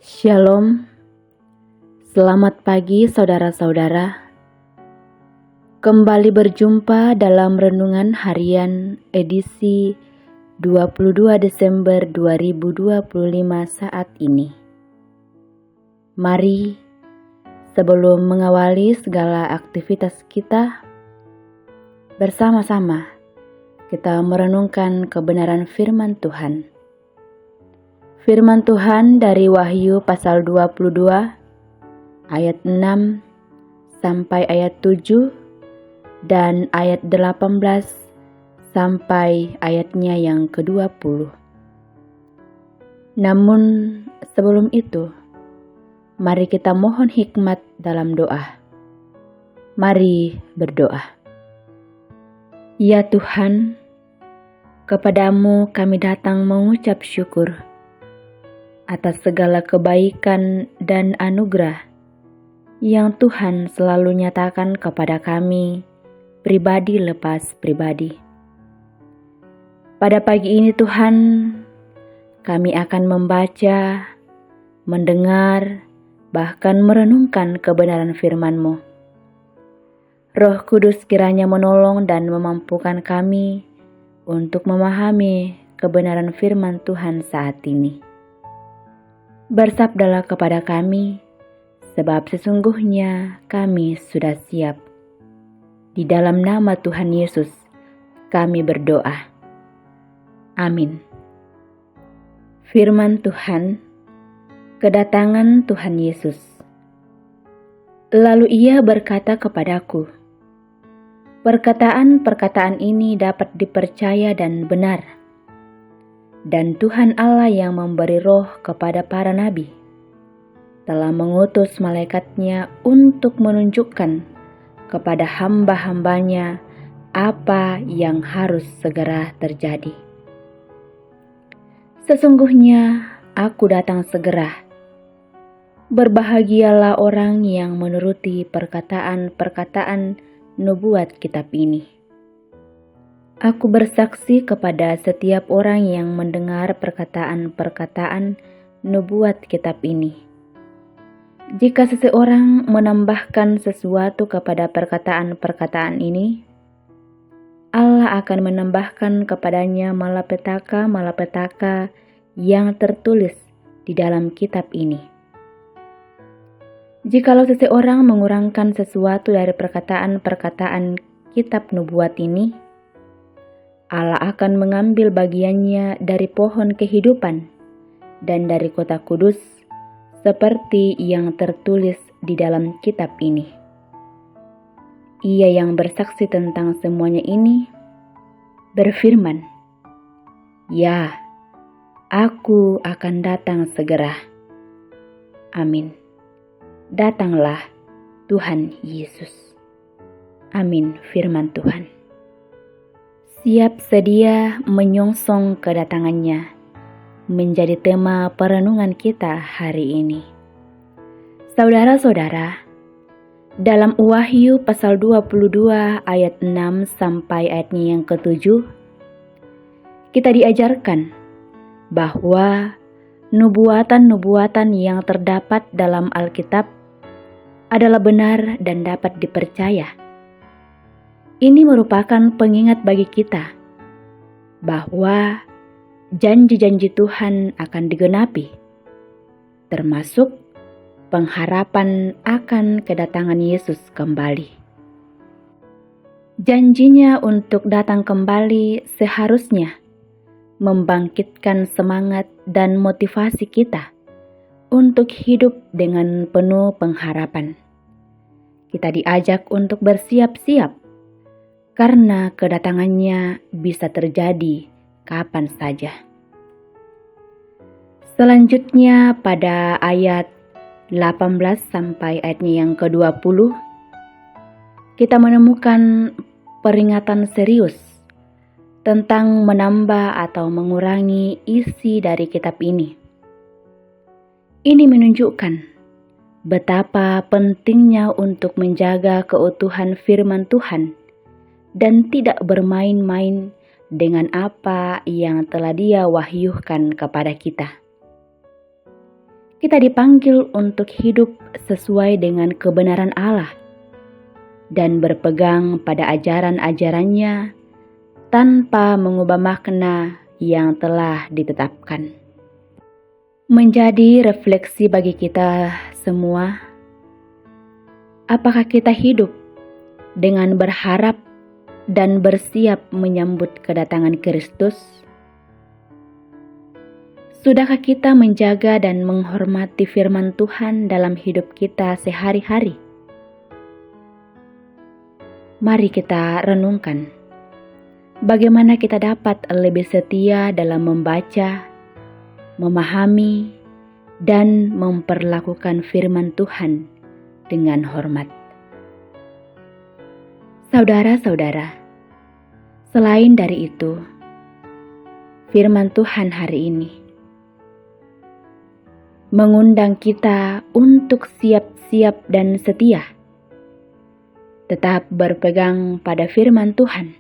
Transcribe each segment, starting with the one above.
Shalom, selamat pagi saudara-saudara. Kembali berjumpa dalam Renungan Harian edisi 22 Desember 2025 saat ini. Mari, sebelum mengawali segala aktivitas kita, bersama-sama kita merenungkan kebenaran firman Tuhan. Firman Tuhan dari Wahyu pasal 22 ayat 6 sampai ayat 7 dan ayat 18 sampai ayatnya yang ke-20. Namun sebelum itu, mari kita mohon hikmat dalam doa. Mari berdoa. Ya Tuhan, kepadamu kami datang mengucap syukur atas segala kebaikan dan anugerah yang Tuhan selalu nyatakan kepada kami, pribadi lepas pribadi. Pada pagi ini Tuhan, kami akan membaca, mendengar, bahkan merenungkan kebenaran firman-Mu. Roh Kudus kiranya menolong dan memampukan kami untuk memahami kebenaran firman Tuhan saat ini. Bersabdalah kepada kami, sebab sesungguhnya kami sudah siap. Di dalam nama Tuhan Yesus, kami berdoa. Amin. Firman Tuhan, kedatangan Tuhan Yesus. Lalu ia berkata kepadaku, perkataan-perkataan ini dapat dipercaya dan benar. Dan Tuhan Allah yang memberi roh kepada para nabi telah mengutus malaikatnya untuk menunjukkan kepada hamba-hambanya apa yang harus segera terjadi. Sesungguhnya aku datang segera. Berbahagialah orang yang menuruti perkataan-perkataan nubuat kitab ini. Aku bersaksi kepada setiap orang yang mendengar perkataan-perkataan nubuat kitab ini. Jika seseorang menambahkan sesuatu kepada perkataan-perkataan ini, Allah akan menambahkan kepadanya malapetaka-malapetaka yang tertulis di dalam kitab ini. Jikalau seseorang mengurangkan sesuatu dari perkataan-perkataan kitab nubuat ini, Allah akan mengambil bagiannya dari pohon kehidupan dan dari kota kudus seperti yang tertulis di dalam kitab ini. Ia yang bersaksi tentang semuanya ini berfirman, "Ya, aku akan datang segera." Amin. Datanglah Tuhan Yesus. Amin. Firman Tuhan. Siap sedia menyongsong kedatangannya menjadi tema perenungan kita hari ini. Saudara-saudara, dalam Wahyu pasal 22 ayat 6 sampai ayatnya yang ke-7, kita diajarkan bahwa nubuatan-nubuatan yang terdapat dalam Alkitab adalah benar dan dapat dipercaya. Ini merupakan pengingat bagi kita bahwa janji-janji Tuhan akan digenapi, termasuk pengharapan akan kedatangan Yesus kembali. Janjinya untuk datang kembali seharusnya membangkitkan semangat dan motivasi kita untuk hidup dengan penuh pengharapan. Kita diajak untuk bersiap-siap karena kedatangannya bisa terjadi kapan saja. Selanjutnya pada ayat 18 sampai ayatnya yang ke-20, kita menemukan peringatan serius tentang menambah atau mengurangi isi dari kitab ini. Ini menunjukkan betapa pentingnya untuk menjaga keutuhan firman Tuhan dan tidak bermain-main dengan apa yang telah Dia wahyukan kepada kita. kita dipanggil untuk hidup sesuai dengan kebenaran Allah dan berpegang pada ajaran-ajarannya tanpa mengubah makna yang telah ditetapkan. Menjadi refleksi bagi kita semua, apakah kita hidup dengan berharap dan bersiap menyambut kedatangan Kristus? Sudahkah kita menjaga dan menghormati firman Tuhan dalam hidup kita sehari-hari? Mari kita renungkan bagaimana kita dapat lebih setia dalam membaca, memahami, dan memperlakukan firman Tuhan dengan hormat. Saudara-saudara, selain dari itu, firman Tuhan hari ini mengundang kita untuk siap-siap dan setia, tetap berpegang pada firman Tuhan,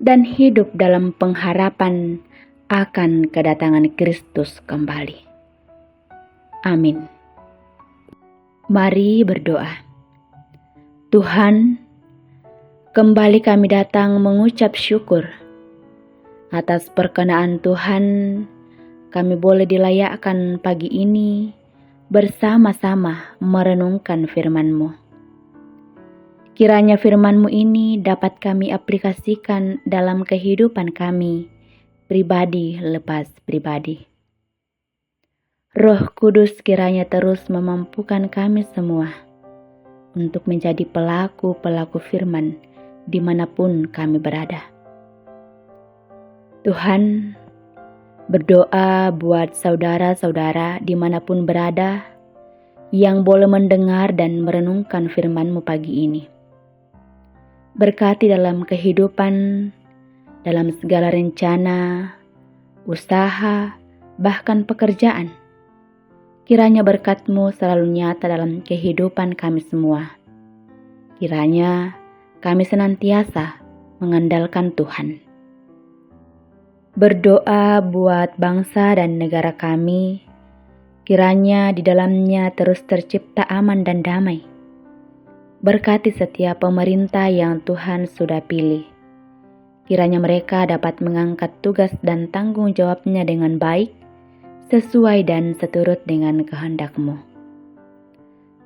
dan hidup dalam pengharapan akan kedatangan Kristus kembali. Amin. Mari berdoa. Tuhan, kembali kami datang mengucap syukur atas perkenaan Tuhan. Kami boleh dilayakkan pagi ini bersama-sama merenungkan firman-Mu. Kiranya firman-Mu ini dapat kami aplikasikan dalam kehidupan kami, pribadi lepas pribadi. Roh Kudus kiranya terus memampukan kami semua untuk menjadi pelaku-pelaku firman dimanapun kami berada. Tuhan, berdoa buat saudara-saudara dimanapun berada yang boleh mendengar dan merenungkan firman-Mu pagi ini. Berkati dalam kehidupan, dalam segala rencana, usaha, bahkan pekerjaan. Kiranya berkat-Mu selalu nyata dalam kehidupan kami semua. Kiranya kami senantiasa mengandalkan Tuhan. Berdoa buat bangsa dan negara kami, kiranya di dalamnya terus tercipta aman dan damai. Berkati setiap pemerintah yang Tuhan sudah pilih. Kiranya mereka dapat mengangkat tugas dan tanggung jawabnya dengan baik, sesuai dan seturut dengan kehendak-Mu.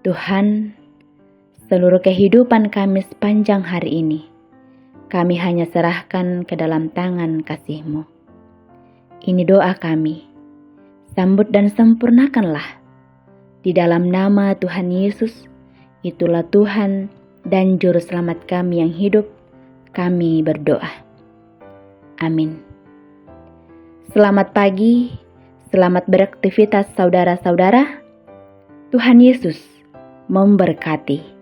Tuhan, seluruh kehidupan kami sepanjang hari ini, kami hanya serahkan ke dalam tangan kasih-Mu. Ini doa kami. Sambut dan sempurnakanlah. Di dalam nama Tuhan Yesus, itulah Tuhan dan Juru Selamat kami yang hidup, kami berdoa. Amin. Selamat pagi, selamat beraktivitas saudara-saudara. Tuhan Yesus memberkati.